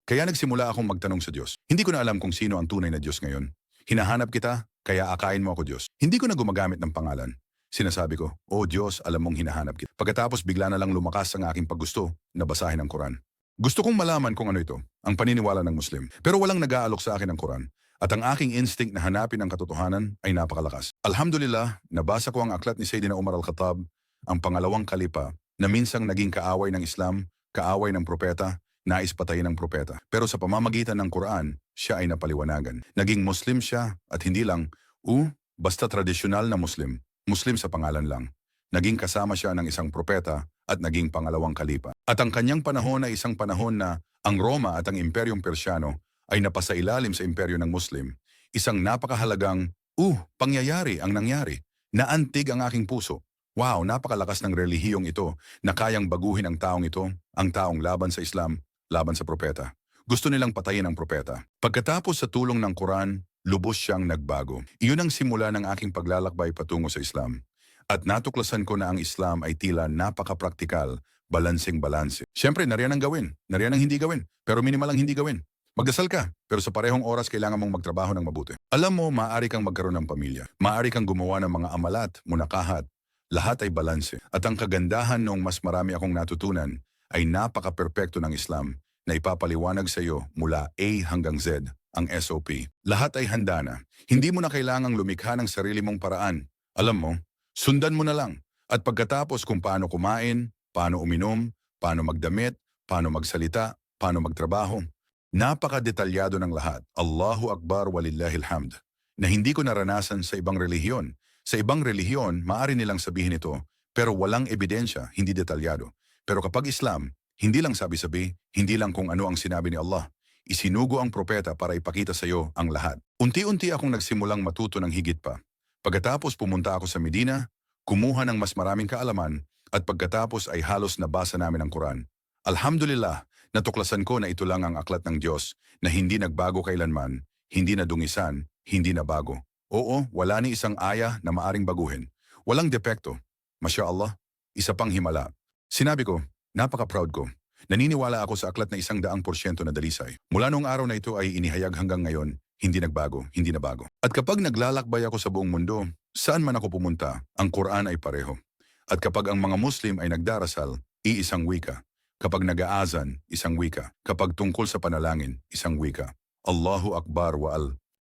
Kaya nagsimula akong magtanong sa Diyos. Hindi ko na alam kung sino ang tunay na Diyos ngayon. Hinahanap kita, kaya akain mo ako Diyos. Hindi ko na gumagamit ng pangalan. Sinasabi ko, "Oh Diyos, alam mong hinahanap kita." Pagkatapos bigla na lang lumakas ang aking paggusto na basahin ang Quran. Gusto kong malaman kung ano ito, ang paniniwala ng Muslim. Pero walang nag-aalok sa akin ng Quran. At ang aking instinct na hanapin ang katotohanan ay napakalakas. Alhamdulillah, nabasa ko ang aklat ni Sayyidina Umar al-Khattab, ang pangalawang kalipa, na minsang naging kaaway ng Islam, kaaway ng propeta, nais patayin ng propeta. Pero sa pamamagitan ng Quran, siya ay napaliwanagan. Naging Muslim siya at hindi lang, basta tradisyonal na Muslim. Muslim sa pangalan lang. Naging kasama siya ng isang propeta at naging pangalawang kalipa. At ang kanyang panahon ay isang panahon na ang Roma at ang Imperyong Persyano ay napasailalim sa imperyo ng Muslim. Isang napakahalagang, pangyayari ang nangyari. Naantig ang aking puso. Wow, napakalakas ng relihiyong ito na kayang baguhin ang taong ito, ang taong laban sa Islam, laban sa propeta. Gusto nilang patayin ang propeta. Pagkatapos sa tulong ng Quran, lubos siyang nagbago. Iyon ang simula ng aking paglalakbay patungo sa Islam. At natuklasan ko na ang Islam ay tila napaka-praktikal, balansing-balanse. Siyempre, nariyan ang gawin, nariyan ang hindi gawin, pero minimal ang hindi gawin. Magdasal ka, pero sa parehong oras kailangan mong magtrabaho ng mabuti. Alam mo, maaari kang magkaroon ng pamilya. Maaari kang gumawa ng mga amalat, munakahat. Lahat ay balanse. At ang kagandahan noong mas marami akong natutunan ay napaka-perpekto ng Islam na ipapaliwanag sa iyo mula A hanggang Z, ang SOP. Lahat ay handa na. Hindi mo na kailangang lumikha ng sarili mong paraan. Alam mo, sundan mo na lang. At pagkatapos kung paano kumain, paano uminom, paano magdamit, paano magsalita, paano magtrabaho, napaka-detalyado ng lahat. Allahu Akbar walillahil hamd. Na hindi ko naranasan sa ibang relihiyon. Sa ibang relihiyon, maaari nilang sabihin ito, pero walang ebidensya, hindi detalyado. Pero kapag Islam, hindi lang sabi-sabi, hindi lang kung ano ang sinabi ni Allah. Isinugo ang propeta para ipakita sa iyo ang lahat. Unti-unti akong nagsimulang matuto ng higit pa. Pagkatapos pumunta ako sa Medina, kumuha ng mas maraming kaalaman, at pagkatapos ay halos nabasa namin ang Quran. Alhamdulillah, natuklasan ko na ito lang ang aklat ng Diyos na hindi nagbago kailanman, hindi nadungisan, hindi nabago. Oo, wala ni isang aya na maaring baguhin. Walang depekto. Masya Allah, isa pang himala. Sinabi ko, napaka-proud ko. Naniniwala ako sa aklat na 100% na dalisay. Mula noong araw na ito ay inihayag hanggang ngayon, hindi nagbago, hindi nabago. At kapag naglalakbay ako sa buong mundo, saan man ako pumunta, ang Quran ay pareho. At kapag ang mga Muslim ay nagdarasal, iisang wika. Kapag nag-aazan, isang wika. Kapag tungkol sa panalangin, isang wika. Allahu Akbar wa